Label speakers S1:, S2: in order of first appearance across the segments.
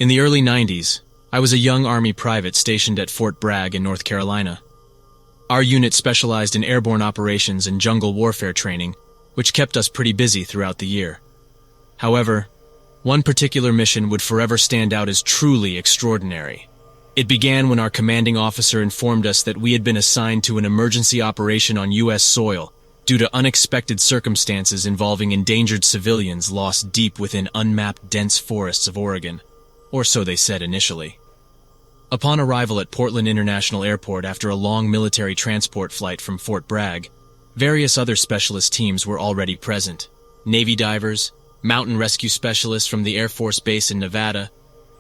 S1: In the early 90s, I was a young Army private stationed at Fort Bragg in North Carolina. Our unit specialized in airborne operations and jungle warfare training, which kept us pretty busy throughout the year. However, one particular mission would forever stand out as truly extraordinary. It began when our commanding officer informed us that we had been assigned to an emergency operation on U.S. soil due to unexpected circumstances involving endangered civilians lost deep within unmapped dense forests of Oregon, or so they said initially. Upon arrival at Portland International Airport after a long military transport flight from Fort Bragg, various other specialist teams were already present: Navy divers, mountain rescue specialists from the Air Force Base in Nevada,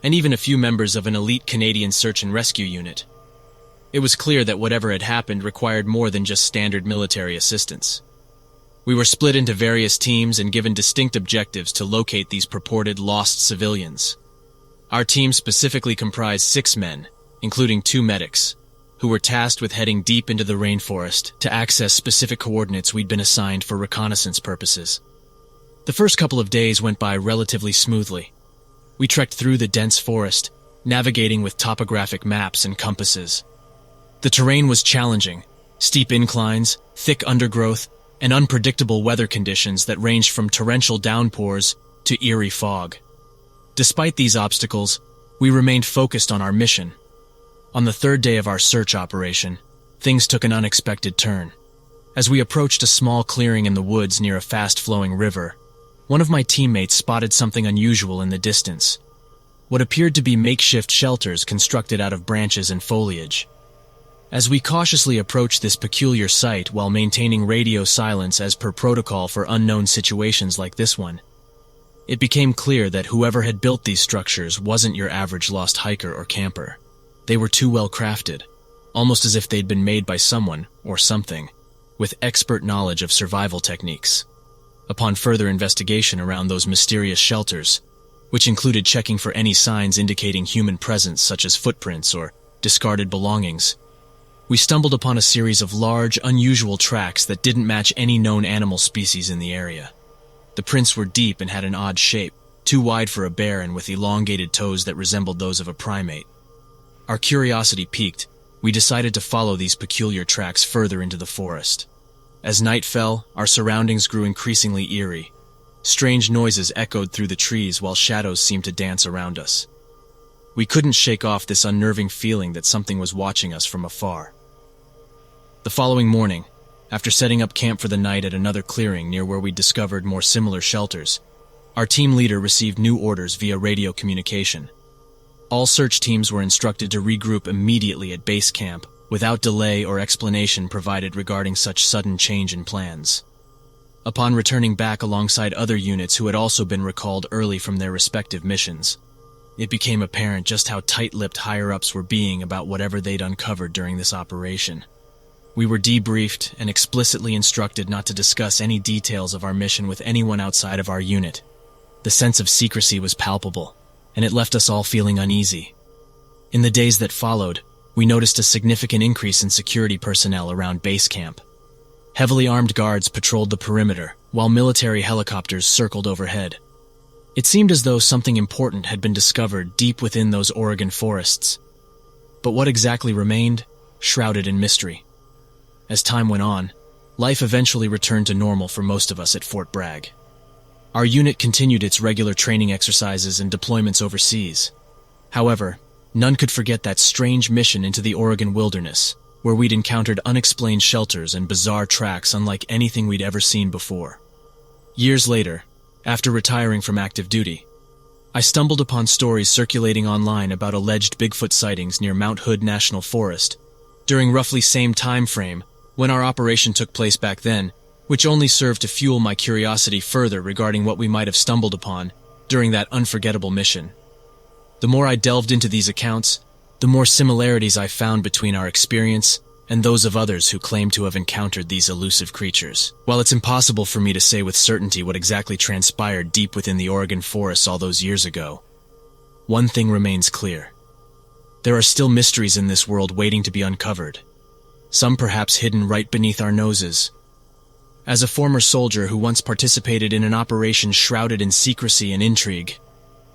S1: and even a few members of an elite Canadian search and rescue unit. It was clear that whatever had happened required more than just standard military assistance. We were split into various teams and given distinct objectives to locate these purported lost civilians. Our team specifically comprised 6 men, including 2 medics, who were tasked with heading deep into the rainforest to access specific coordinates we'd been assigned for reconnaissance purposes. The first couple of days went by relatively smoothly. We trekked through the dense forest, navigating with topographic maps and compasses. The terrain was challenging: steep inclines, thick undergrowth, and unpredictable weather conditions that ranged from torrential downpours to eerie fog. Despite these obstacles, we remained focused on our mission. On the 3rd day of our search operation, things took an unexpected turn. As we approached a small clearing in the woods near a fast-flowing river, one of my teammates spotted something unusual in the distance: what appeared to be makeshift shelters constructed out of branches and foliage. As we cautiously approached this peculiar sight while maintaining radio silence as per protocol for unknown situations like this one, it became clear that whoever had built these structures wasn't your average lost hiker or camper. They were too well crafted, almost as if they'd been made by someone, or something, with expert knowledge of survival techniques. Upon further investigation around those mysterious shelters, which included checking for any signs indicating human presence such as footprints or discarded belongings, we stumbled upon a series of large, unusual tracks that didn't match any known animal species in the area. The prints were deep and had an odd shape, too wide for a bear and with elongated toes that resembled those of a primate. Our curiosity piqued, we decided to follow these peculiar tracks further into the forest. As night fell, our surroundings grew increasingly eerie. Strange noises echoed through the trees while shadows seemed to dance around us. We couldn't shake off this unnerving feeling that something was watching us from afar. The following morning, after setting up camp for the night at another clearing near where we discovered more similar shelters, our team leader received new orders via radio communication. All search teams were instructed to regroup immediately at base camp, without delay or explanation provided regarding such sudden change in plans. Upon returning back alongside other units who had also been recalled early from their respective missions, it became apparent just how tight-lipped higher-ups were being about whatever they'd uncovered during this operation. We were debriefed and explicitly instructed not to discuss any details of our mission with anyone outside of our unit. The sense of secrecy was palpable, and it left us all feeling uneasy. In the days that followed, we noticed a significant increase in security personnel around base camp. Heavily armed guards patrolled the perimeter, while military helicopters circled overhead. It seemed as though something important had been discovered deep within those Oregon forests. But what exactly remained, shrouded in mystery. As time went on, life eventually returned to normal for most of us at Fort Bragg. Our unit continued its regular training exercises and deployments overseas. However, none could forget that strange mission into the Oregon wilderness, where we'd encountered unexplained shelters and bizarre tracks unlike anything we'd ever seen before. Years later, after retiring from active duty, I stumbled upon stories circulating online about alleged Bigfoot sightings near Mount Hood National Forest during roughly same time frame when our operation took place back then, which only served to fuel my curiosity further regarding what we might have stumbled upon during that unforgettable mission. The more I delved into these accounts, the more similarities I found between our experience and those of others who claim to have encountered these elusive creatures. While it's impossible for me to say with certainty what exactly transpired deep within the Oregon forests all those years ago, one thing remains clear. There are still mysteries in this world waiting to be uncovered, some perhaps hidden right beneath our noses. As a former soldier who once participated in an operation shrouded in secrecy and intrigue,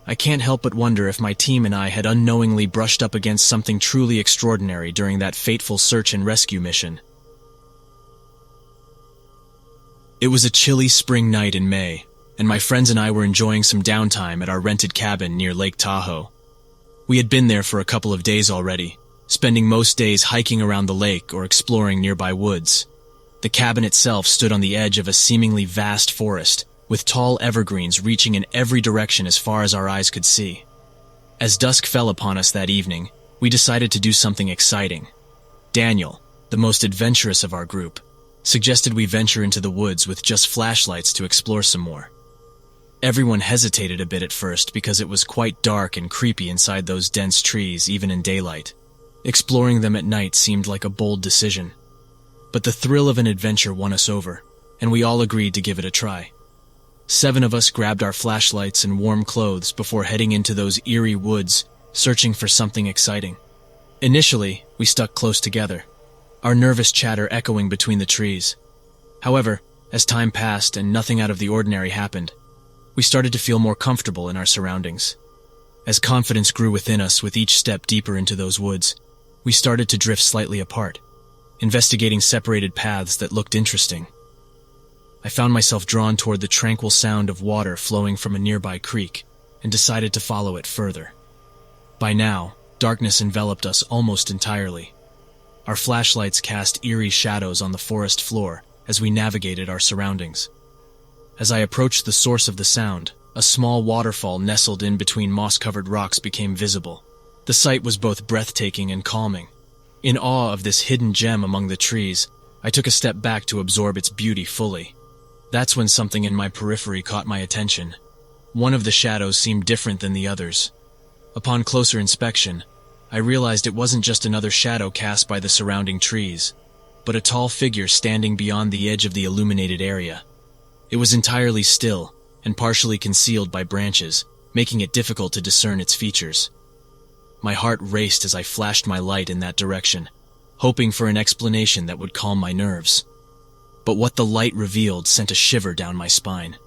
S1: I can't help but wonder if my team and I had unknowingly brushed up against something truly extraordinary during that fateful search and rescue mission. It was a chilly spring night in May, and my friends and I were enjoying some downtime at our rented cabin near Lake Tahoe. We had been there for a couple of days already, spending most days hiking around the lake or exploring nearby woods. The cabin itself stood on the edge of a seemingly vast forest, with tall evergreens reaching in every direction as far as our eyes could see. As dusk fell upon us that evening, we decided to do something exciting. Daniel, the most adventurous of our group, suggested we venture into the woods with just flashlights to explore some more. Everyone hesitated a bit at first because it was quite dark and creepy inside those dense trees even in daylight. Exploring them at night seemed like a bold decision. But the thrill of an adventure won us over, and we all agreed to give it a try. 7 of us grabbed our flashlights and warm clothes before heading into those eerie woods, searching for something exciting. Initially, we stuck close together, our nervous chatter echoing between the trees. However, as time passed and nothing out of the ordinary happened, we started to feel more comfortable in our surroundings. As confidence grew within us with each step deeper into those woods, we started to drift slightly apart, investigating separated paths that looked interesting. I found myself drawn toward the tranquil sound of water flowing from a nearby creek and decided to follow it further. By now, darkness enveloped us almost entirely. Our flashlights cast eerie shadows on the forest floor as we navigated our surroundings. As I approached the source of the sound, a small waterfall nestled in between moss-covered rocks became visible. The sight was both breathtaking and calming. In awe of this hidden gem among the trees, I took a step back to absorb its beauty fully. That's when something in my periphery caught my attention. One of the shadows seemed different than the others. Upon closer inspection, I realized it wasn't just another shadow cast by the surrounding trees, but a tall figure standing beyond the edge of the illuminated area. It was entirely still and partially concealed by branches, making it difficult to discern its features. My heart raced as I flashed my light in that direction, hoping for an explanation that would calm my nerves. But what the light revealed sent a shiver down my spine.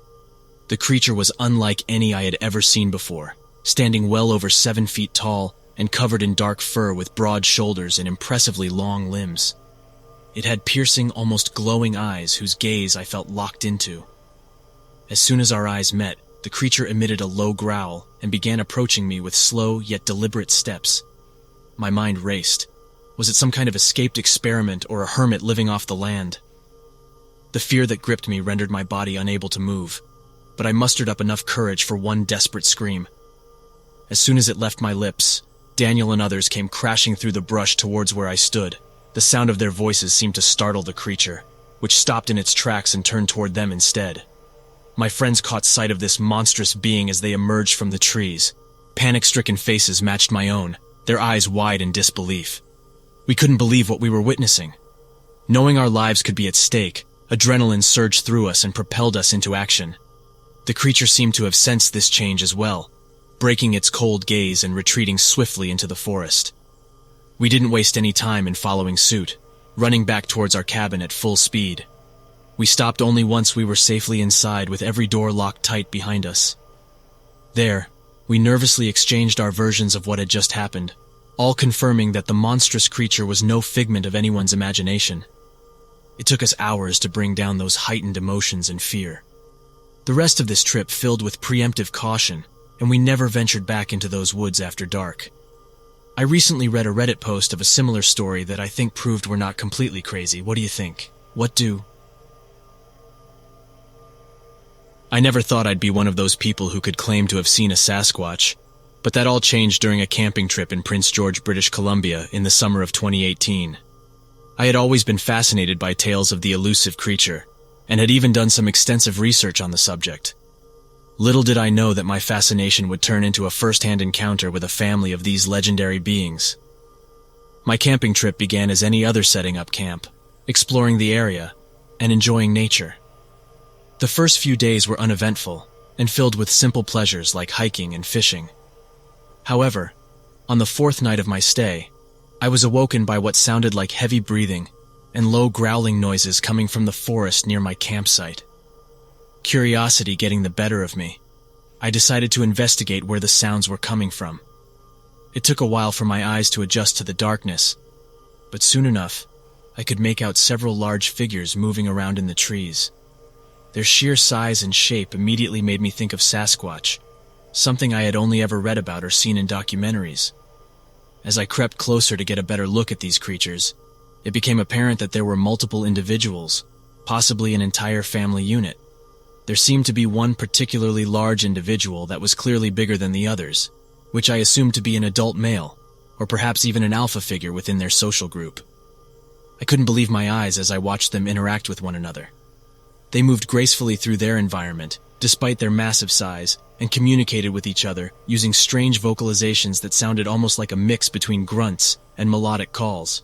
S1: The creature was unlike any I had ever seen before, standing well over 7 feet tall and covered in dark fur with broad shoulders and impressively long limbs. It had piercing, almost glowing eyes whose gaze I felt locked into. As soon as our eyes met, the creature emitted a low growl and began approaching me with slow yet deliberate steps. My mind raced. Was it some kind of escaped experiment or a hermit living off the land? The fear that gripped me rendered my body unable to move, but I mustered up enough courage for one desperate scream. As soon as it left my lips, Daniel and others came crashing through the brush towards where I stood. The sound of their voices seemed to startle the creature, which stopped in its tracks and turned toward them instead. My friends caught sight of this monstrous being as they emerged from the trees. Panic-stricken faces matched my own, their eyes wide in disbelief. We couldn't believe what we were witnessing. Knowing our lives could be at stake, adrenaline surged through us and propelled us into action. The creature seemed to have sensed this change as well, breaking its cold gaze and retreating swiftly into the forest. We didn't waste any time in following suit, running back towards our cabin at full speed. We stopped only once we were safely inside, with every door locked tight behind us. There, we nervously exchanged our versions of what had just happened, all confirming that the monstrous creature was no figment of anyone's imagination. It took us hours to bring down those heightened emotions and fear. The rest of this trip filled with preemptive caution, and we never ventured back into those woods after dark. I recently read a Reddit post of a similar story that I think proved we're not completely crazy. What do you think? I never thought I'd be one of those people who could claim to have seen a Sasquatch, but that all changed during a camping trip in Prince George, British Columbia in the summer of 2018. I had always been fascinated by tales of the elusive creature, and had even done some extensive research on the subject. Little did I know that my fascination would turn into a first-hand encounter with a family of these legendary beings. My camping trip began as any other setting up camp, exploring the area, and enjoying nature. The first few days were uneventful, and filled with simple pleasures like hiking and fishing. However, on the 4th night of my stay, I was awoken by what sounded like heavy breathing and low growling noises coming from the forest near my campsite. Curiosity getting the better of me, I decided to investigate where the sounds were coming from. It took a while for my eyes to adjust to the darkness, but soon enough, I could make out several large figures moving around in the trees. Their sheer size and shape immediately made me think of Sasquatch, something I had only ever read about or seen in documentaries. As I crept closer to get a better look at these creatures, it became apparent that there were multiple individuals, possibly an entire family unit. There seemed to be one particularly large individual that was clearly bigger than the others, which I assumed to be an adult male, or perhaps even an alpha figure within their social group. I couldn't believe my eyes as I watched them interact with one another. They moved gracefully through their environment, despite their massive size, and communicated with each other using strange vocalizations that sounded almost like a mix between grunts and melodic calls.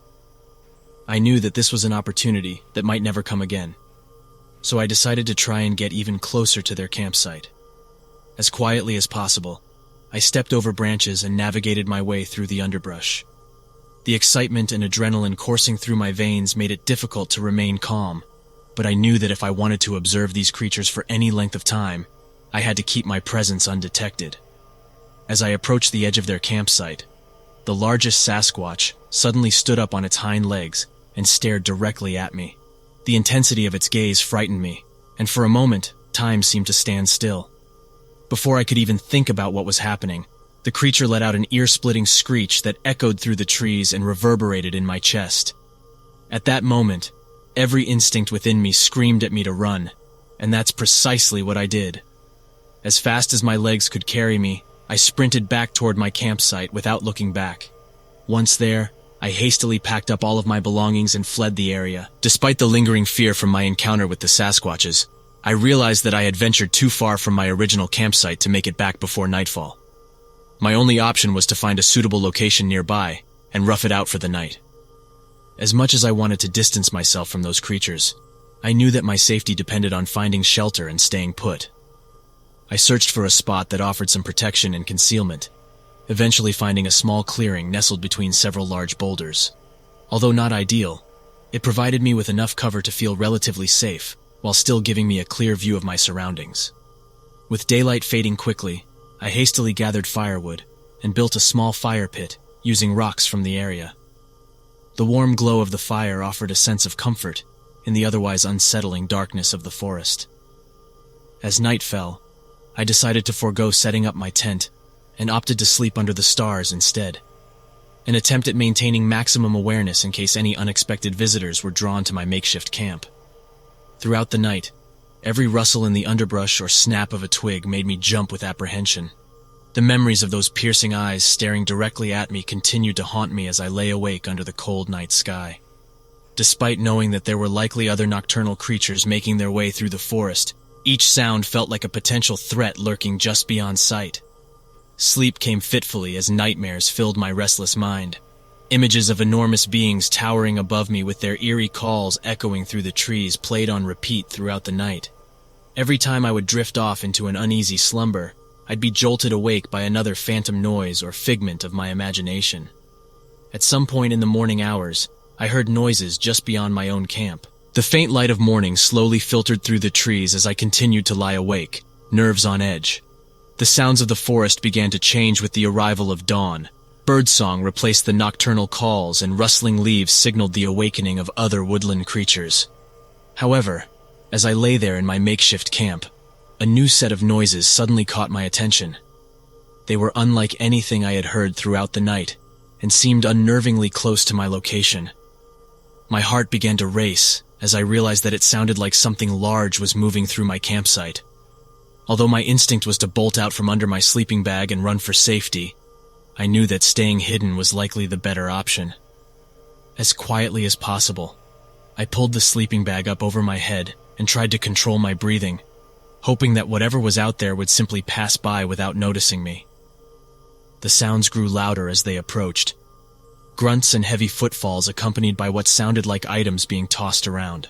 S1: I knew that this was an opportunity that might never come again, so I decided to try and get even closer to their campsite. As quietly as possible, I stepped over branches and navigated my way through the underbrush. The excitement and adrenaline coursing through my veins made it difficult to remain calm, but I knew that if I wanted to observe these creatures for any length of time, I had to keep my presence undetected. As I approached the edge of their campsite, the largest Sasquatch suddenly stood up on its hind legs and stared directly at me. The intensity of its gaze frightened me, and for a moment, time seemed to stand still. Before I could even think about what was happening, the creature let out an ear-splitting screech that echoed through the trees and reverberated in my chest. At that moment, every instinct within me screamed at me to run, and that's precisely what I did. As fast as my legs could carry me, I sprinted back toward my campsite without looking back. Once there, I hastily packed up all of my belongings and fled the area. Despite the lingering fear from my encounter with the Sasquatches, I realized that I had ventured too far from my original campsite to make it back before nightfall. My only option was to find a suitable location nearby and rough it out for the night. As much as I wanted to distance myself from those creatures, I knew that my safety depended on finding shelter and staying put. I searched for a spot that offered some protection and concealment, eventually finding a small clearing nestled between several large boulders. Although not ideal, it provided me with enough cover to feel relatively safe, while still giving me a clear view of my surroundings. With daylight fading quickly, I hastily gathered firewood and built a small fire pit using rocks from the area. The warm glow of the fire offered a sense of comfort in the otherwise unsettling darkness of the forest. As night fell, I decided to forego setting up my tent and opted to sleep under the stars instead, an attempt at maintaining maximum awareness in case any unexpected visitors were drawn to my makeshift camp. Throughout the night, every rustle in the underbrush or snap of a twig made me jump with apprehension. The memories of those piercing eyes staring directly at me continued to haunt me as I lay awake under the cold night sky. Despite knowing that there were likely other nocturnal creatures making their way through the forest, each sound felt like a potential threat lurking just beyond sight. Sleep came fitfully as nightmares filled my restless mind. Images of enormous beings towering above me with their eerie calls echoing through the trees played on repeat throughout the night. Every time I would drift off into an uneasy slumber, I'd be jolted awake by another phantom noise or figment of my imagination. At some point in the morning hours, I heard noises just beyond my own camp. The faint light of morning slowly filtered through the trees as I continued to lie awake, nerves on edge. The sounds of the forest began to change with the arrival of dawn. Birdsong replaced the nocturnal calls, and rustling leaves signaled the awakening of other woodland creatures. However, as I lay there in my makeshift camp, a new set of noises suddenly caught my attention. They were unlike anything I had heard throughout the night, and seemed unnervingly close to my location. My heart began to race as I realized that it sounded like something large was moving through my campsite. Although my instinct was to bolt out from under my sleeping bag and run for safety, I knew that staying hidden was likely the better option. As quietly as possible, I pulled the sleeping bag up over my head and tried to control my breathing, hoping that whatever was out there would simply pass by without noticing me. The sounds grew louder as they approached. Grunts and heavy footfalls accompanied by what sounded like items being tossed around.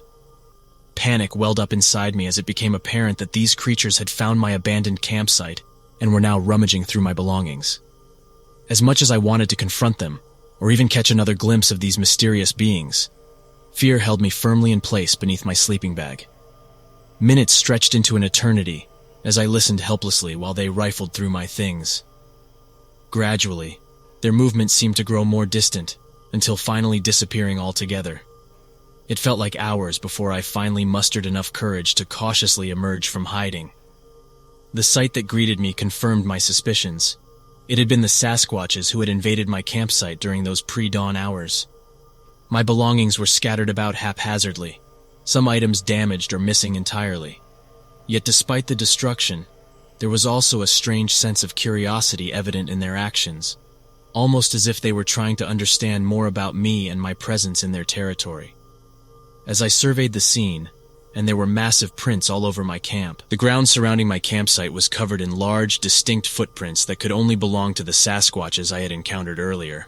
S1: Panic welled up inside me as it became apparent that these creatures had found my abandoned campsite and were now rummaging through my belongings. As much as I wanted to confront them, or even catch another glimpse of these mysterious beings, fear held me firmly in place beneath my sleeping bag. Minutes stretched into an eternity as I listened helplessly while they rifled through my things. Gradually, their movements seemed to grow more distant, until finally disappearing altogether. It felt like hours before I finally mustered enough courage to cautiously emerge from hiding. The sight that greeted me confirmed my suspicions. It had been the Sasquatches who had invaded my campsite during those pre-dawn hours. My belongings were scattered about haphazardly, some items damaged or missing entirely. Yet despite the destruction, there was also a strange sense of curiosity evident in their actions, almost as if they were trying to understand more about me and my presence in their territory. As I surveyed the scene, and there were massive prints all over my camp, the ground surrounding my campsite was covered in large, distinct footprints that could only belong to the Sasquatches I had encountered earlier.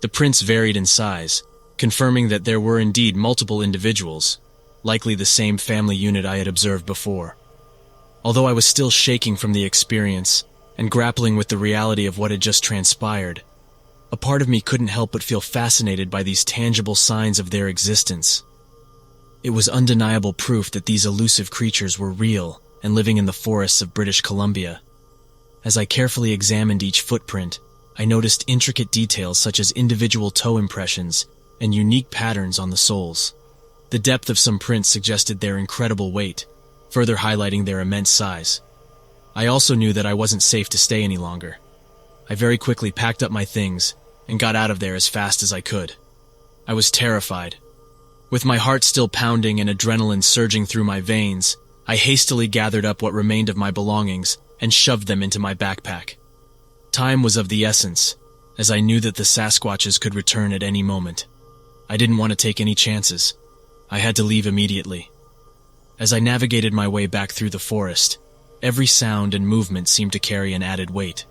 S1: The prints varied in size, confirming that there were indeed multiple individuals, likely the same family unit I had observed before. Although I was still shaking from the experience and grappling with the reality of what had just transpired, a part of me couldn't help but feel fascinated by these tangible signs of their existence. It was undeniable proof that these elusive creatures were real and living in the forests of British Columbia. As I carefully examined each footprint, I noticed intricate details such as individual toe impressions and unique patterns on the soles. The depth of some prints suggested their incredible weight, further highlighting their immense size. I also knew that I wasn't safe to stay any longer. I very quickly packed up my things and got out of there as fast as I could. I was terrified. With my heart still pounding and adrenaline surging through my veins, I hastily gathered up what remained of my belongings and shoved them into my backpack. Time was of the essence, as I knew that the Sasquatches could return at any moment. I didn't want to take any chances. I had to leave immediately. As I navigated my way back through the forest, every sound and movement seemed to carry an added weight.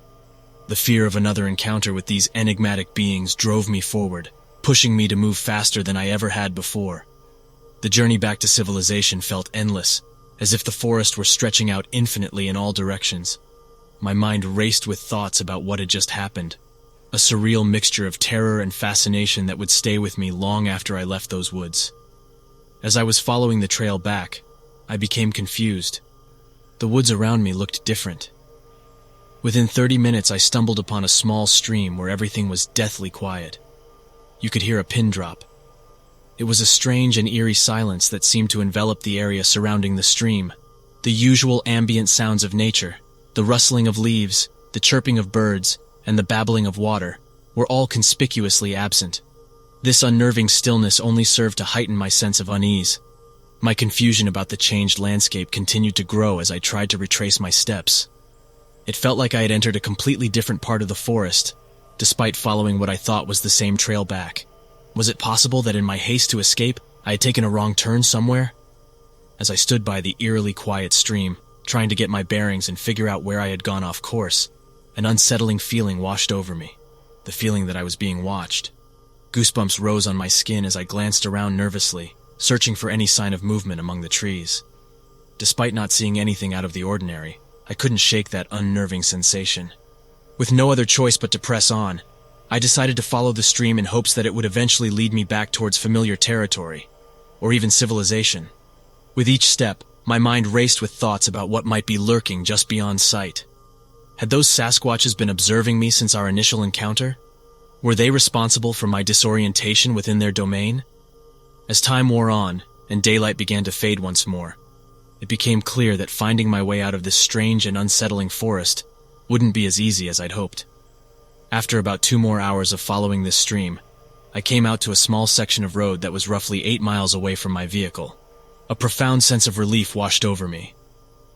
S1: The fear of another encounter with these enigmatic beings drove me forward, pushing me to move faster than I ever had before. The journey back to civilization felt endless, as if the forest were stretching out infinitely in all directions. My mind raced with thoughts about what had just happened, a surreal mixture of terror and fascination that would stay with me long after I left those woods. As I was following the trail back, I became confused. The woods around me looked different. Within 30 minutes, I stumbled upon a small stream where everything was deathly quiet. You could hear a pin drop. It was a strange and eerie silence that seemed to envelop the area surrounding the stream. The usual ambient sounds of nature, the rustling of leaves, the chirping of birds, and the babbling of water, were all conspicuously absent. This unnerving stillness only served to heighten my sense of unease. My confusion about the changed landscape continued to grow as I tried to retrace my steps. It felt like I had entered a completely different part of the forest, despite following what I thought was the same trail back. Was it possible that in my haste to escape, I had taken a wrong turn somewhere? As I stood by the eerily quiet stream, trying to get my bearings and figure out where I had gone off course, an unsettling feeling washed over me, the feeling that I was being watched. Goosebumps rose on my skin as I glanced around nervously, searching for any sign of movement among the trees. Despite not seeing anything out of the ordinary, I couldn't shake that unnerving sensation. With no other choice but to press on, I decided to follow the stream in hopes that it would eventually lead me back towards familiar territory, or even civilization. With each step, my mind raced with thoughts about what might be lurking just beyond sight. Had those Sasquatches been observing me since our initial encounter? Were they responsible for my disorientation within their domain? As time wore on, and daylight began to fade once more, it became clear that finding my way out of this strange and unsettling forest wouldn't be as easy as I'd hoped. After about 2 more hours of following this stream, I came out to a small section of road that was roughly 8 miles away from my vehicle. A profound sense of relief washed over me.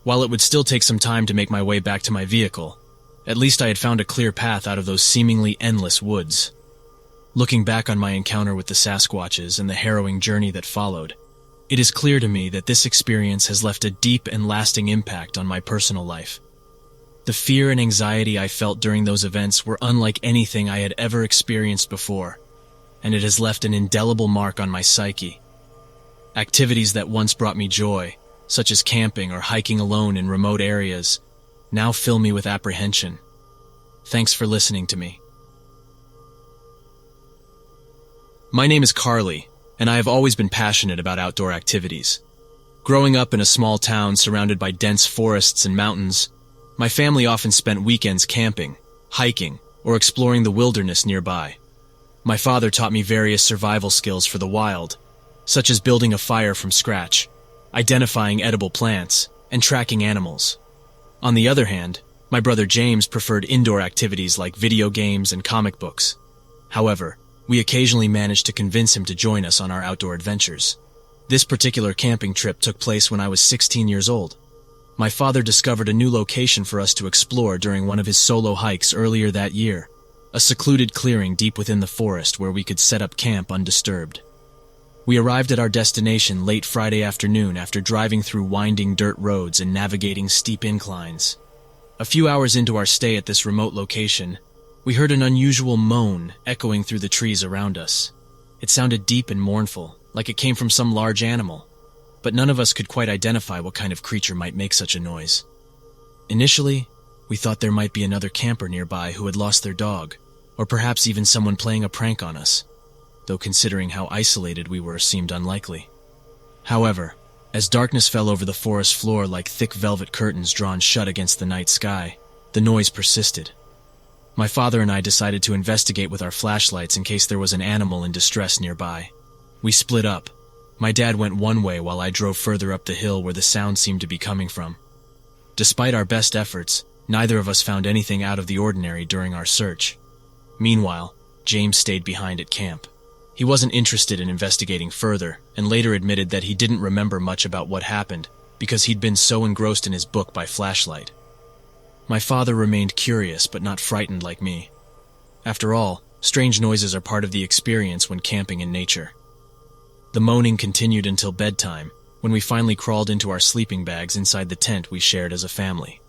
S1: While it would still take some time to make my way back to my vehicle, at least I had found a clear path out of those seemingly endless woods. Looking back on my encounter with the Sasquatches and the harrowing journey that followed, it is clear to me that this experience has left a deep and lasting impact on my personal life. The fear and anxiety I felt during those events were unlike anything I had ever experienced before, and it has left an indelible mark on my psyche. Activities that once brought me joy, such as camping or hiking alone in remote areas, now fill me with apprehension. Thanks for listening to me. My name is Carly, and I have always been passionate about outdoor activities. Growing up in a small town surrounded by dense forests and mountains, my family often spent weekends camping, hiking, or exploring the wilderness nearby. My father taught me various survival skills for the wild, such as building a fire from scratch, identifying edible plants, and tracking animals. On the other hand, my brother James preferred indoor activities like video games and comic books. However, we occasionally managed to convince him to join us on our outdoor adventures. This particular camping trip took place when I was 16 years old. My father discovered a new location for us to explore during one of his solo hikes earlier that year, a secluded clearing deep within the forest where we could set up camp undisturbed. We arrived at our destination late Friday afternoon after driving through winding dirt roads and navigating steep inclines. A few hours into our stay at this remote location, we heard an unusual moan echoing through the trees around us. It sounded deep and mournful, like it came from some large animal, but none of us could quite identify what kind of creature might make such a noise. Initially, we thought there might be another camper nearby who had lost their dog, or perhaps even someone playing a prank on us, though considering how isolated we were seemed unlikely. However, as darkness fell over the forest floor like thick velvet curtains drawn shut against the night sky, the noise persisted. My father and I decided to investigate with our flashlights in case there was an animal in distress nearby. We split up. My dad went one way while I drove further up the hill where the sound seemed to be coming from. Despite our best efforts, neither of us found anything out of the ordinary during our search. Meanwhile, James stayed behind at camp. He wasn't interested in investigating further, and later admitted that he didn't remember much about what happened because he'd been so engrossed in his book by flashlight. My father remained curious but not frightened like me. After all, strange noises are part of the experience when camping in nature. The moaning continued until bedtime, when we finally crawled into our sleeping bags inside the tent we shared as a family.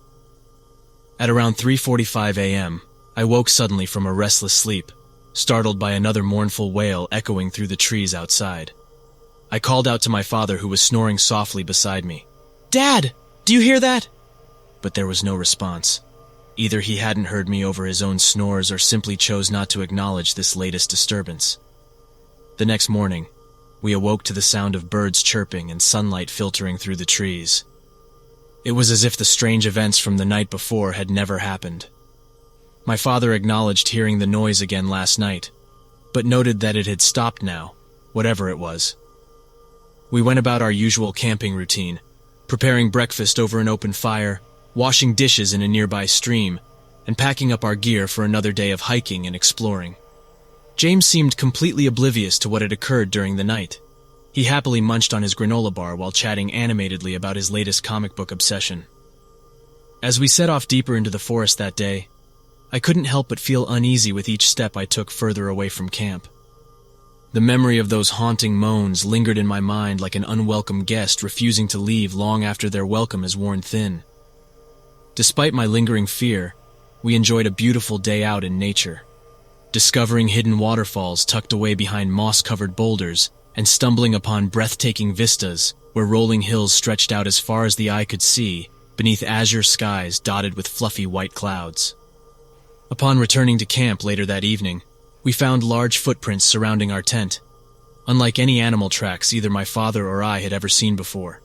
S1: At around 3:45 a.m., I woke suddenly from a restless sleep, startled by another mournful wail echoing through the trees outside. I called out to my father, who was snoring softly beside me. "Dad, do you hear that?" But there was no response. Either he hadn't heard me over his own snores or simply chose not to acknowledge this latest disturbance. The next morning, we awoke to the sound of birds chirping and sunlight filtering through the trees. It was as if the strange events from the night before had never happened. My father acknowledged hearing the noise again last night, but noted that it had stopped now, whatever it was. We went about our usual camping routine, preparing breakfast over an open fire, washing dishes in a nearby stream, and packing up our gear for another day of hiking and exploring. James seemed completely oblivious to what had occurred during the night. He happily munched on his granola bar while chatting animatedly about his latest comic book obsession. As we set off deeper into the forest that day, I couldn't help but feel uneasy with each step I took further away from camp. The memory of those haunting moans lingered in my mind like an unwelcome guest refusing to leave long after their welcome is worn thin. Despite my lingering fear, we enjoyed a beautiful day out in nature, discovering hidden waterfalls tucked away behind moss-covered boulders and stumbling upon breathtaking vistas where rolling hills stretched out as far as the eye could see beneath azure skies dotted with fluffy white clouds. Upon returning to camp later that evening, we found large footprints surrounding our tent, unlike any animal tracks either my father or I had ever seen before.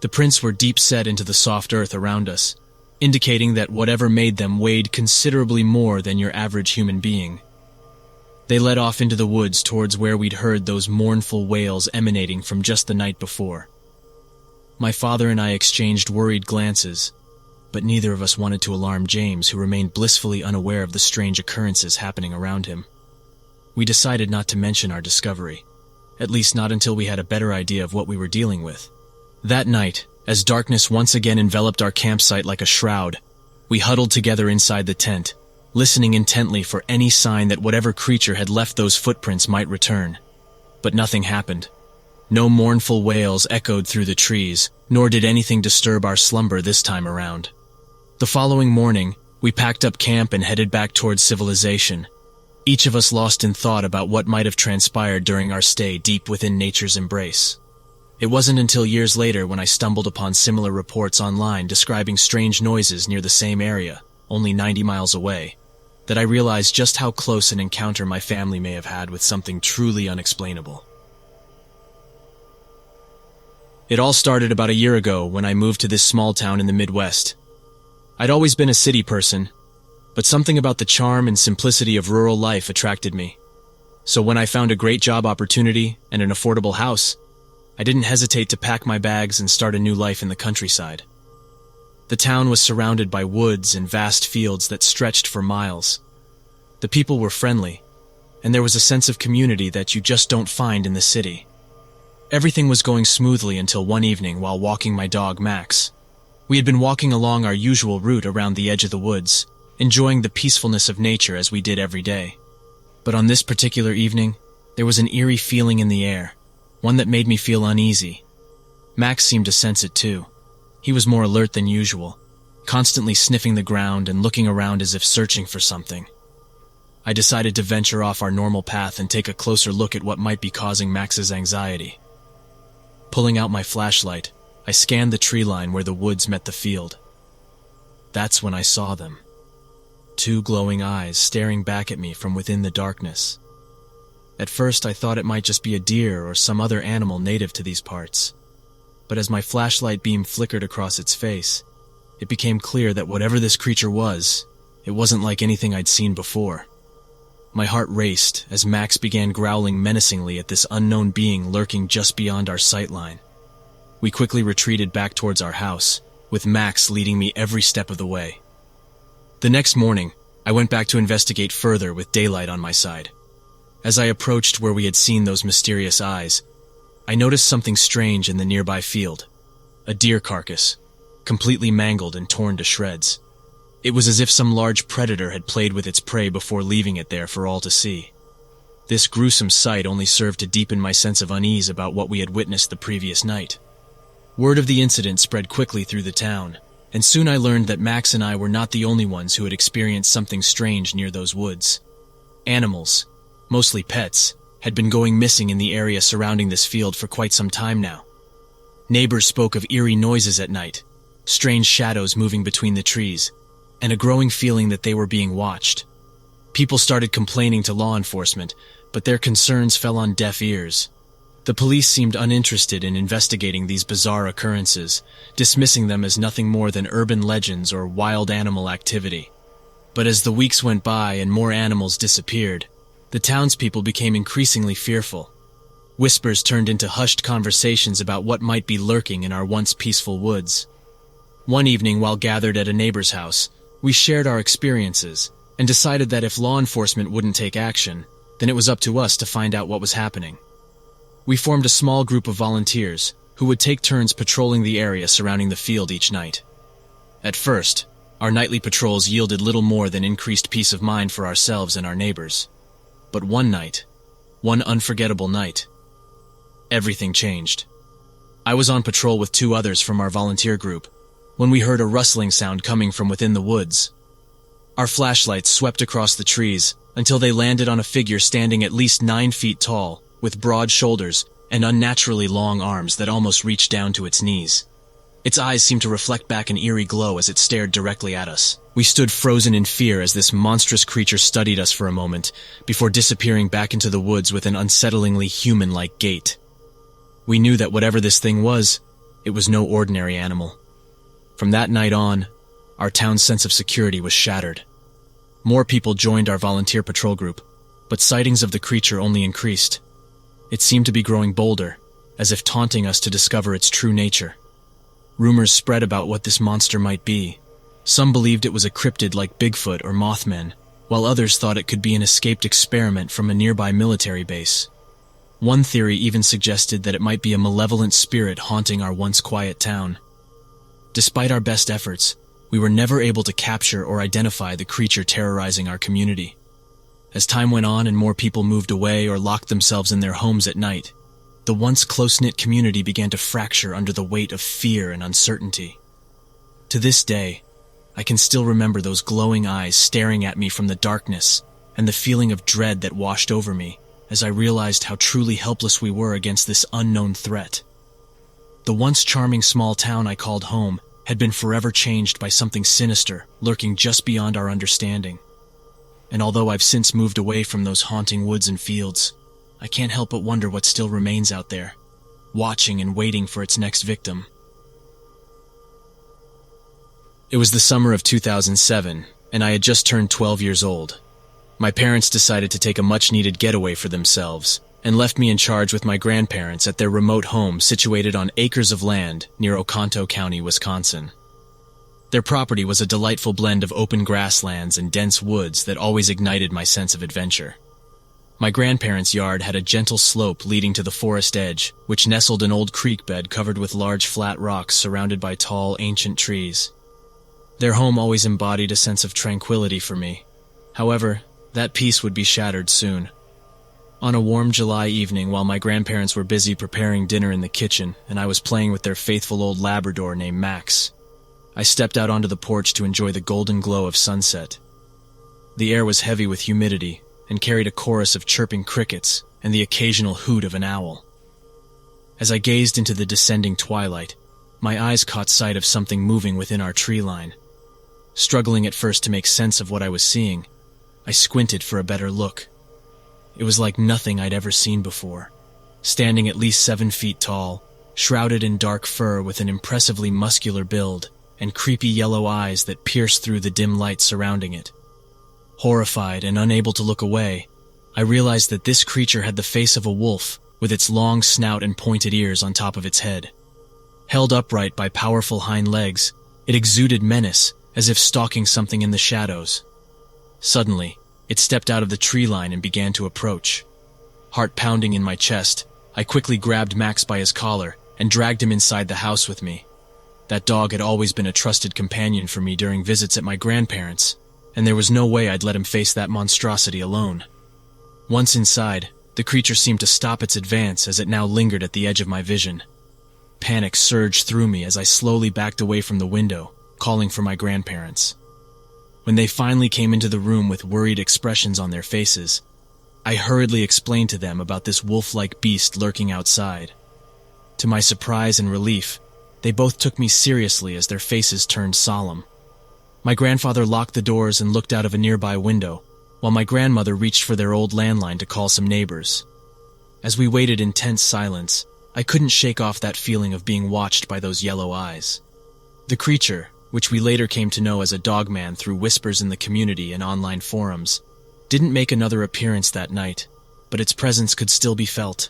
S1: The prints were deep set into the soft earth around us, indicating that whatever made them weighed considerably more than your average human being. They led off into the woods towards where we'd heard those mournful wails emanating from just the night before. My father and I exchanged worried glances, but neither of us wanted to alarm James, who remained blissfully unaware of the strange occurrences happening around him. We decided not to mention our discovery, at least not until we had a better idea of what we were dealing with. That night, as darkness once again enveloped our campsite like a shroud, we huddled together inside the tent, listening intently for any sign that whatever creature had left those footprints might return. But nothing happened. No mournful wails echoed through the trees, nor did anything disturb our slumber this time around. The following morning, we packed up camp and headed back towards civilization, each of us lost in thought about what might have transpired during our stay deep within nature's embrace. It wasn't until years later when I stumbled upon similar reports online describing strange noises near the same area, only 90 miles away, that I realized just how close an encounter my family may have had with something truly unexplainable. It all started about a year ago when I moved to this small town in the Midwest. I'd always been a city person, but something about the charm and simplicity of rural life attracted me. So when I found a great job opportunity and an affordable house, I didn't hesitate to pack my bags and start a new life in the countryside. The town was surrounded by woods and vast fields that stretched for miles. The people were friendly, and there was a sense of community that you just don't find in the city. Everything was going smoothly until one evening while walking my dog Max. We had been walking along our usual route around the edge of the woods, enjoying the peacefulness of nature as we did every day. But on this particular evening, there was an eerie feeling in the air, one that made me feel uneasy. Max seemed to sense it too. He was more alert than usual, constantly sniffing the ground and looking around as if searching for something. I decided to venture off our normal path and take a closer look at what might be causing Max's anxiety. Pulling out my flashlight, I scanned the tree line where the woods met the field. That's when I saw them. Two glowing eyes staring back at me from within the darkness. At first I thought it might just be a deer or some other animal native to these parts. But as my flashlight beam flickered across its face, it became clear that whatever this creature was, it wasn't like anything I'd seen before. My heart raced as Max began growling menacingly at this unknown being lurking just beyond our sight line. We quickly retreated back towards our house, with Max leading me every step of the way. The next morning, I went back to investigate further with daylight on my side. As I approached where we had seen those mysterious eyes, I noticed something strange in the nearby field. A deer carcass, completely mangled and torn to shreds. It was as if some large predator had played with its prey before leaving it there for all to see. This gruesome sight only served to deepen my sense of unease about what we had witnessed the previous night. Word of the incident spread quickly through the town, and soon I learned that Max and I were not the only ones who had experienced something strange near those woods. Animals, mostly pets, had been going missing in the area surrounding this field for quite some time now. Neighbors spoke of eerie noises at night, strange shadows moving between the trees, and a growing feeling that they were being watched. People started complaining to law enforcement, but their concerns fell on deaf ears. The police seemed uninterested in investigating these bizarre occurrences, dismissing them as nothing more than urban legends or wild animal activity. But as the weeks went by and more animals disappeared, the townspeople became increasingly fearful. Whispers turned into hushed conversations about what might be lurking in our once peaceful woods. One evening, while gathered at a neighbor's house, we shared our experiences and decided that if law enforcement wouldn't take action, then it was up to us to find out what was happening. We formed a small group of volunteers who would take turns patrolling the area surrounding the field each night. At first, our nightly patrols yielded little more than increased peace of mind for ourselves and our neighbors. But one night, one unforgettable night, everything changed. I was on patrol with two others from our volunteer group when we heard a rustling sound coming from within the woods. Our flashlights swept across the trees until they landed on a figure standing at least 9 feet tall, with broad shoulders and unnaturally long arms that almost reached down to its knees. Its eyes seemed to reflect back an eerie glow as it stared directly at us. We stood frozen in fear as this monstrous creature studied us for a moment, before disappearing back into the woods with an unsettlingly human-like gait. We knew that whatever this thing was, it was no ordinary animal. From that night on, our town's sense of security was shattered. More people joined our volunteer patrol group, but sightings of the creature only increased. It seemed to be growing bolder, as if taunting us to discover its true nature. Rumors spread about what this monster might be. Some believed it was a cryptid like Bigfoot or Mothman, while others thought it could be an escaped experiment from a nearby military base. One theory even suggested that it might be a malevolent spirit haunting our once quiet town. Despite our best efforts, we were never able to capture or identify the creature terrorizing our community. As time went on and more people moved away or locked themselves in their homes at night, the once close-knit community began to fracture under the weight of fear and uncertainty. To this day, I can still remember those glowing eyes staring at me from the darkness and the feeling of dread that washed over me as I realized how truly helpless we were against this unknown threat. The once charming small town I called home had been forever changed by something sinister lurking just beyond our understanding. And although I've since moved away from those haunting woods and fields, I can't help but wonder what still remains out there. watching and waiting for its next victim. It was the summer of 2007, and I had just turned 12 years old. My parents decided to take a much-needed getaway for themselves and left me in charge with my grandparents at their remote home situated on acres of land near Oconto County, Wisconsin. Their property was a delightful blend of open grasslands and dense woods that always ignited my sense of adventure. My grandparents' yard had a gentle slope leading to the forest edge, which nestled an old creek bed covered with large flat rocks surrounded by tall, ancient trees. Their home always embodied a sense of tranquility for me. However, that peace would be shattered soon. On a warm July evening, while my grandparents were busy preparing dinner in the kitchen and I was playing with their faithful old Labrador named Max, I stepped out onto the porch to enjoy the golden glow of sunset. The air was heavy with humidity and carried a chorus of chirping crickets and the occasional hoot of an owl. As I gazed into the descending twilight, my eyes caught sight of something moving within our tree line. Struggling at first to make sense of what I was seeing, I squinted for a better look. It was like nothing I'd ever seen before, standing at least 7 feet tall, shrouded in dark fur with an impressively muscular build and creepy yellow eyes that pierced through the dim light surrounding it. Horrified and unable to look away, I realized that this creature had the face of a wolf with its long snout and pointed ears on top of its head. Held upright by powerful hind legs, it exuded menace as if stalking something in the shadows. Suddenly, it stepped out of the tree line and began to approach. Heart pounding in my chest, I quickly grabbed Max by his collar and dragged him inside the house with me. That dog had always been a trusted companion for me during visits at my grandparents', and there was no way I'd let him face that monstrosity alone. Once inside, the creature seemed to stop its advance as it now lingered at the edge of my vision. Panic surged through me as I slowly backed away from the window, calling for my grandparents. When they finally came into the room with worried expressions on their faces, I hurriedly explained to them about this wolf-like beast lurking outside. To my surprise and relief, they both took me seriously as their faces turned solemn. My grandfather locked the doors and looked out of a nearby window, while my grandmother reached for their old landline to call some neighbors. As we waited in tense silence, I couldn't shake off that feeling of being watched by those yellow eyes. The creature, which we later came to know as a dogman through whispers in the community and online forums, didn't make another appearance that night, but its presence could still be felt.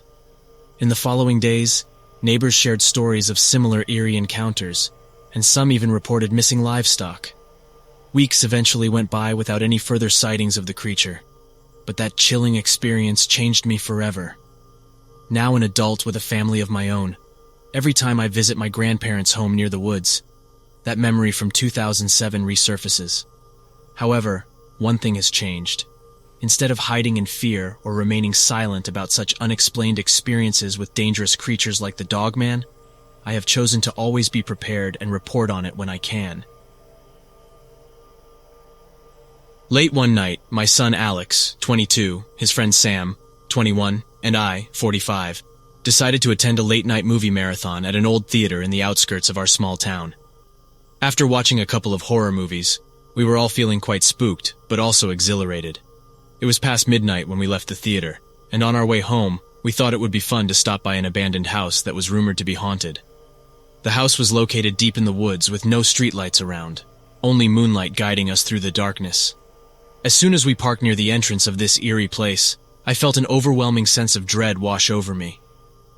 S1: In the following days, neighbors shared stories of similar eerie encounters, and some even reported missing livestock. Weeks eventually went by without any further sightings of the creature, but that chilling experience changed me forever. Now an adult with a family of my own, every time I visit my grandparents' home near the woods, that memory from 2007 resurfaces. However, one thing has changed. Instead of hiding in fear or remaining silent about such unexplained experiences with dangerous creatures like the dogman, I have chosen to always be prepared and report on it when I can. Late one night, my son Alex, 22, his friend Sam, 21, and I, 45, decided to attend a late-night movie marathon at an old theater in the outskirts of our small town. After watching a couple of horror movies, we were all feeling quite spooked, but also exhilarated. It was past midnight when we left the theater, and on our way home, we thought it would be fun to stop by an abandoned house that was rumored to be haunted. The house was located deep in the woods with no streetlights around, only moonlight guiding us through the darkness. As soon as we parked near the entrance of this eerie place, I felt an overwhelming sense of dread wash over me.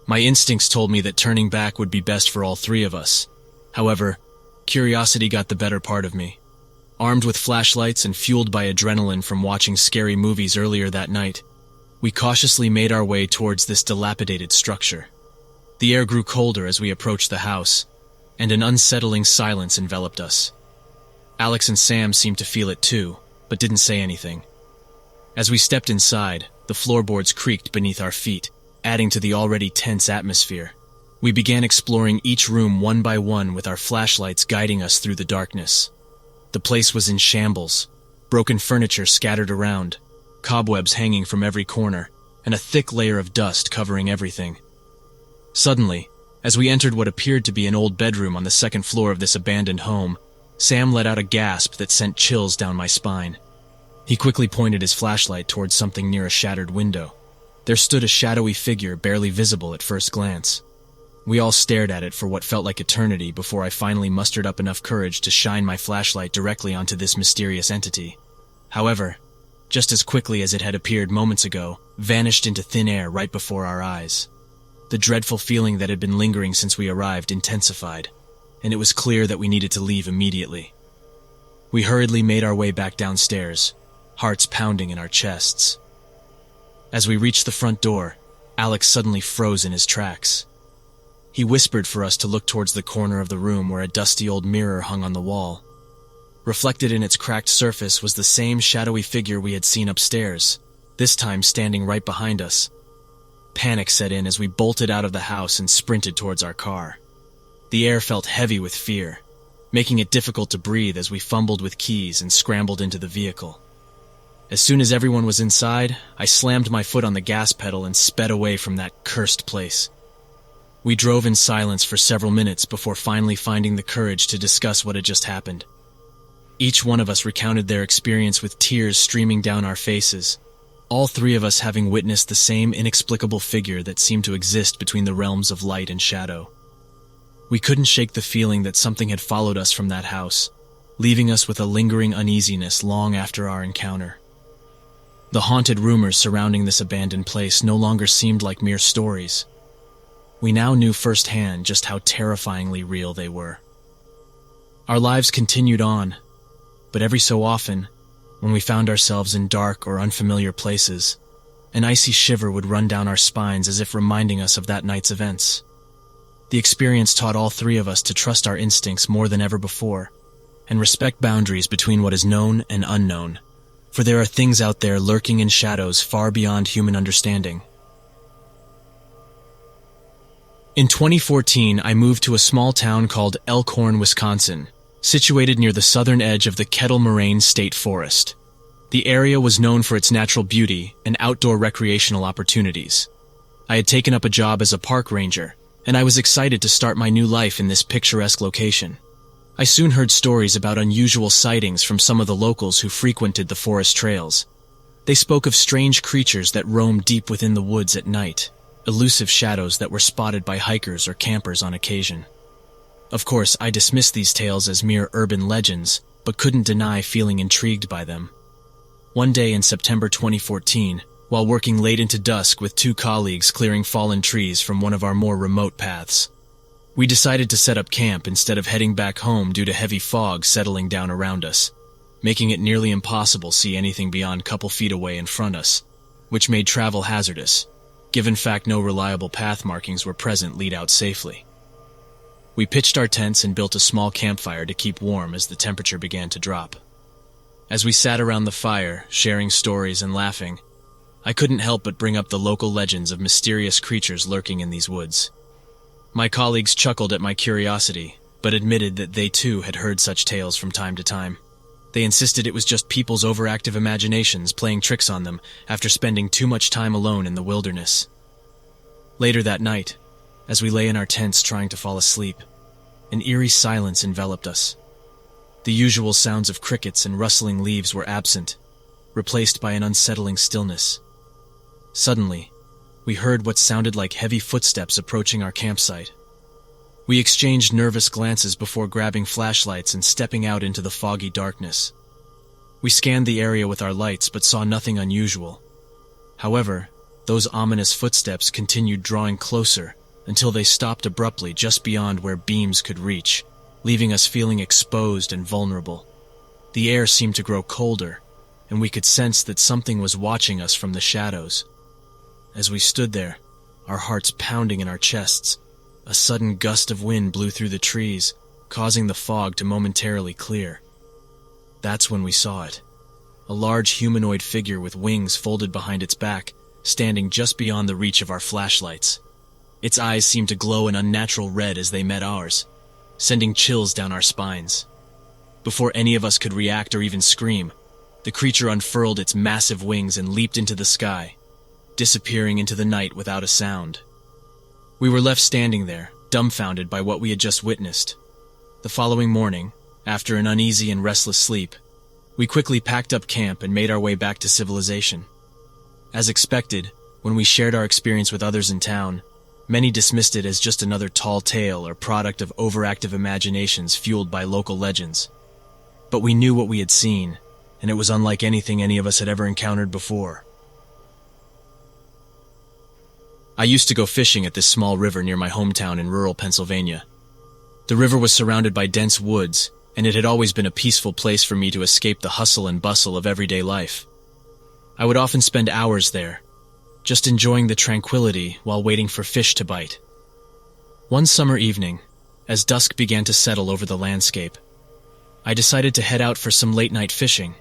S1: My instincts told me that turning back would be best for all three of us. However, curiosity got the better part of me. Armed with flashlights and fueled by adrenaline from watching scary movies earlier that night, we cautiously made our way towards this dilapidated structure. The air grew colder as we approached the house, and an unsettling silence enveloped us. Alex and Sam seemed to feel it too, but didn't say anything. As we stepped inside, the floorboards creaked beneath our feet, adding to the already tense atmosphere. We began exploring each room one by one with our flashlights guiding us through the darkness. The place was in shambles, broken furniture scattered around, cobwebs hanging from every corner, and a thick layer of dust covering everything. Suddenly, as we entered what appeared to be an old bedroom on the second floor of this abandoned home, Sam let out a gasp that sent chills down my spine. He quickly pointed his flashlight towards something near a shattered window. There stood a shadowy figure barely visible at first glance. We all stared at it for what felt like eternity before I finally mustered up enough courage to shine my flashlight directly onto this mysterious entity. However, just as quickly as it had appeared moments ago, vanished into thin air right before our eyes. The dreadful feeling that had been lingering since we arrived intensified, and it was clear that we needed to leave immediately. We hurriedly made our way back downstairs, hearts pounding in our chests. As we reached the front door, Alex suddenly froze in his tracks. He whispered for us to look towards the corner of the room where a dusty old mirror hung on the wall. Reflected in its cracked surface was the same shadowy figure we had seen upstairs, this time standing right behind us. Panic set in as we bolted out of the house and sprinted towards our car. The air felt heavy with fear, making it difficult to breathe as we fumbled with keys and scrambled into the vehicle. As soon as everyone was inside, I slammed my foot on the gas pedal and sped away from that cursed place. We drove in silence for several minutes before finally finding the courage to discuss what had just happened. Each one of us recounted their experience with tears streaming down our faces, all three of us having witnessed the same inexplicable figure that seemed to exist between the realms of light and shadow. We couldn't shake the feeling that something had followed us from that house, leaving us with a lingering uneasiness long after our encounter. The haunted rumors surrounding this abandoned place no longer seemed like mere stories. We now knew firsthand just how terrifyingly real they were. Our lives continued on, but every so often, when we found ourselves in dark or unfamiliar places, an icy shiver would run down our spines as if reminding us of that night's events. The experience taught all three of us to trust our instincts more than ever before, and respect boundaries between what is known and unknown, for there are things out there lurking in shadows far beyond human understanding. In 2014, I moved to a small town called Elkhorn, Wisconsin, situated near the southern edge of the Kettle Moraine State Forest. The area was known for its natural beauty and outdoor recreational opportunities. I had taken up a job as a park ranger, and I was excited to start my new life in this picturesque location. I soon heard stories about unusual sightings from some of the locals who frequented the forest trails. They spoke of strange creatures that roamed deep within the woods at night, elusive shadows that were spotted by hikers or campers on occasion. Of course, I dismissed these tales as mere urban legends, but couldn't deny feeling intrigued by them. One day in September 2014, while working late into dusk with two colleagues clearing fallen trees from one of our more remote paths, we decided to set up camp instead of heading back home due to heavy fog settling down around us, making it nearly impossible to see anything beyond a couple feet away in front of us, which made travel hazardous, given fact no reliable path markings were present lead out safely. We pitched our tents and built a small campfire to keep warm as the temperature began to drop. As we sat around the fire, sharing stories and laughing, I couldn't help but bring up the local legends of mysterious creatures lurking in these woods. My colleagues chuckled at my curiosity, but admitted that they too had heard such tales from time to time. They insisted it was just people's overactive imaginations playing tricks on them after spending too much time alone in the wilderness. Later that night, as we lay in our tents trying to fall asleep, an eerie silence enveloped us. The usual sounds of crickets and rustling leaves were absent, replaced by an unsettling stillness. Suddenly, we heard what sounded like heavy footsteps approaching our campsite. We exchanged nervous glances before grabbing flashlights and stepping out into the foggy darkness. We scanned the area with our lights but saw nothing unusual. However, those ominous footsteps continued drawing closer until they stopped abruptly just beyond where beams could reach, leaving us feeling exposed and vulnerable. The air seemed to grow colder, and we could sense that something was watching us from the shadows. As we stood there, our hearts pounding in our chests, a sudden gust of wind blew through the trees, causing the fog to momentarily clear. That's when we saw it. A large humanoid figure with wings folded behind its back, standing just beyond the reach of our flashlights. Its eyes seemed to glow an unnatural red as they met ours, sending chills down our spines. Before any of us could react or even scream, the creature unfurled its massive wings and leaped into the sky, disappearing into the night without a sound. We were left standing there, dumbfounded by what we had just witnessed. The following morning, after an uneasy and restless sleep, we quickly packed up camp and made our way back to civilization. As expected, when we shared our experience with others in town, Many dismissed it as just another tall tale or product of overactive imaginations fueled by local legends. But we knew what we had seen, and it was unlike anything any of us had ever encountered before. I used to go fishing at this small river near my hometown in rural Pennsylvania. The river was surrounded by dense woods, and it had always been a peaceful place for me to escape the hustle and bustle of everyday life. I would often spend hours there, just enjoying the tranquility while waiting for fish to bite. One summer evening, as dusk began to settle over the landscape, I decided to head out for some late-night fishing.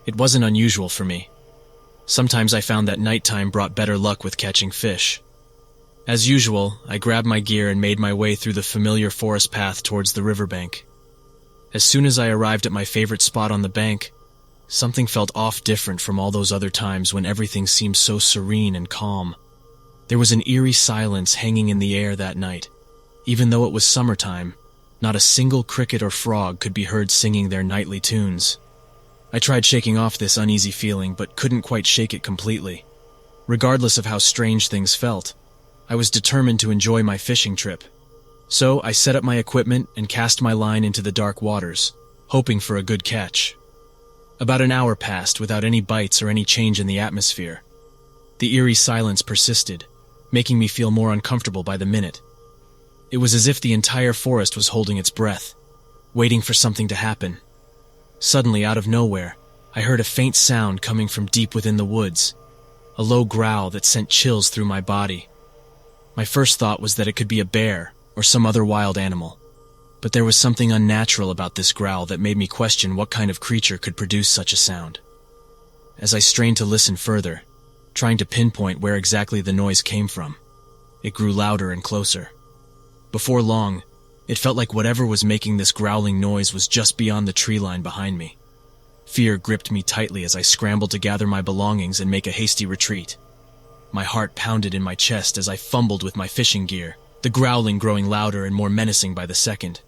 S1: It wasn't unusual for me. Sometimes I found that nighttime brought better luck with catching fish. As usual, I grabbed my gear and made my way through the familiar forest path towards the riverbank. As soon as I arrived at my favorite spot on the bank, something felt off different from all those other times when everything seemed so serene and calm. There was an eerie silence hanging in the air that night. Even though it was summertime, not a single cricket or frog could be heard singing their nightly tunes. I tried shaking off this uneasy feeling, but couldn't quite shake it completely. Regardless of how strange things felt, I was determined to enjoy my fishing trip. So I set up my equipment and cast my line into the dark waters, hoping for a good catch. About an hour passed without any bites or any change in the atmosphere. The eerie silence persisted, making me feel more uncomfortable by the minute. It was as if the entire forest was holding its breath, waiting for something to happen. Suddenly, out of nowhere, I heard a faint sound coming from deep within the woods, a low growl that sent chills through my body. My first thought was that it could be a bear or some other wild animal, but there was something unnatural about this growl that made me question what kind of creature could produce such a sound. As I strained to listen further, trying to pinpoint where exactly the noise came from, it grew louder and closer. Before long, it felt like whatever was making this growling noise was just beyond the tree line behind me. Fear gripped me tightly as I scrambled to gather my belongings and make a hasty retreat. My heart pounded in my chest as I fumbled with my fishing gear, the growling growing louder and more menacing by the second.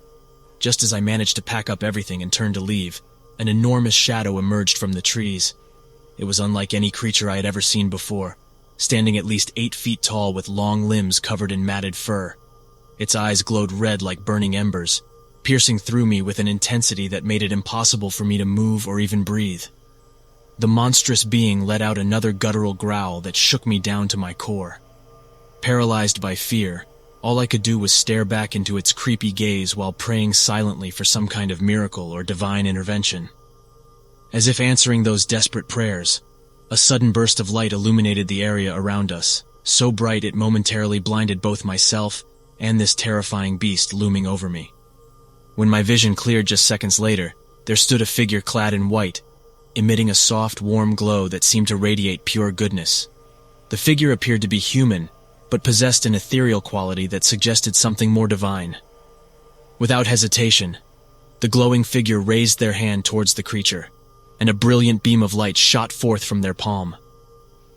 S1: Just as I managed to pack up everything and turn to leave, an enormous shadow emerged from the trees. It was unlike any creature I had ever seen before, standing at least 8 feet tall with long limbs covered in matted fur. Its eyes glowed red like burning embers, piercing through me with an intensity that made it impossible for me to move or even breathe. The monstrous being let out another guttural growl that shook me down to my core. Paralyzed by fear, all I could do was stare back into its creepy gaze while praying silently for some kind of miracle or divine intervention. As if answering those desperate prayers, a sudden burst of light illuminated the area around us, so bright it momentarily blinded both myself and this terrifying beast looming over me. When my vision cleared just seconds later, there stood a figure clad in white, emitting a soft, warm glow that seemed to radiate pure goodness. The figure appeared to be human, but possessed an ethereal quality that suggested something more divine. Without hesitation, the glowing figure raised their hand towards the creature, and a brilliant beam of light shot forth from their palm.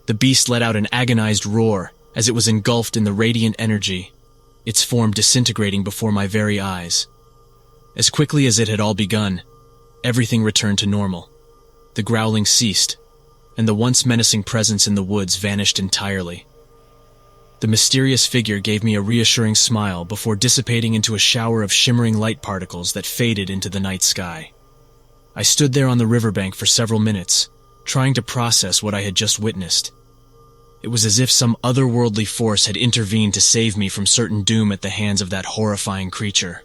S1: The beast let out an agonized roar as it was engulfed in the radiant energy, its form disintegrating before my very eyes. As quickly as it had all begun, everything returned to normal. The growling ceased, and the once menacing presence in the woods vanished entirely. The mysterious figure gave me a reassuring smile before dissipating into a shower of shimmering light particles that faded into the night sky. I stood there on the riverbank for several minutes, trying to process what I had just witnessed. It was as if some otherworldly force had intervened to save me from certain doom at the hands of that horrifying creature.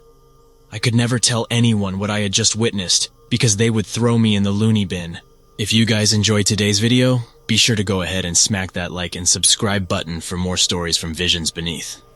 S1: I could never tell anyone what I had just witnessed, because they would throw me in the loony bin. If you guys enjoyed today's video, be sure to go ahead and smack that like and subscribe button for more stories from Visions Beneath.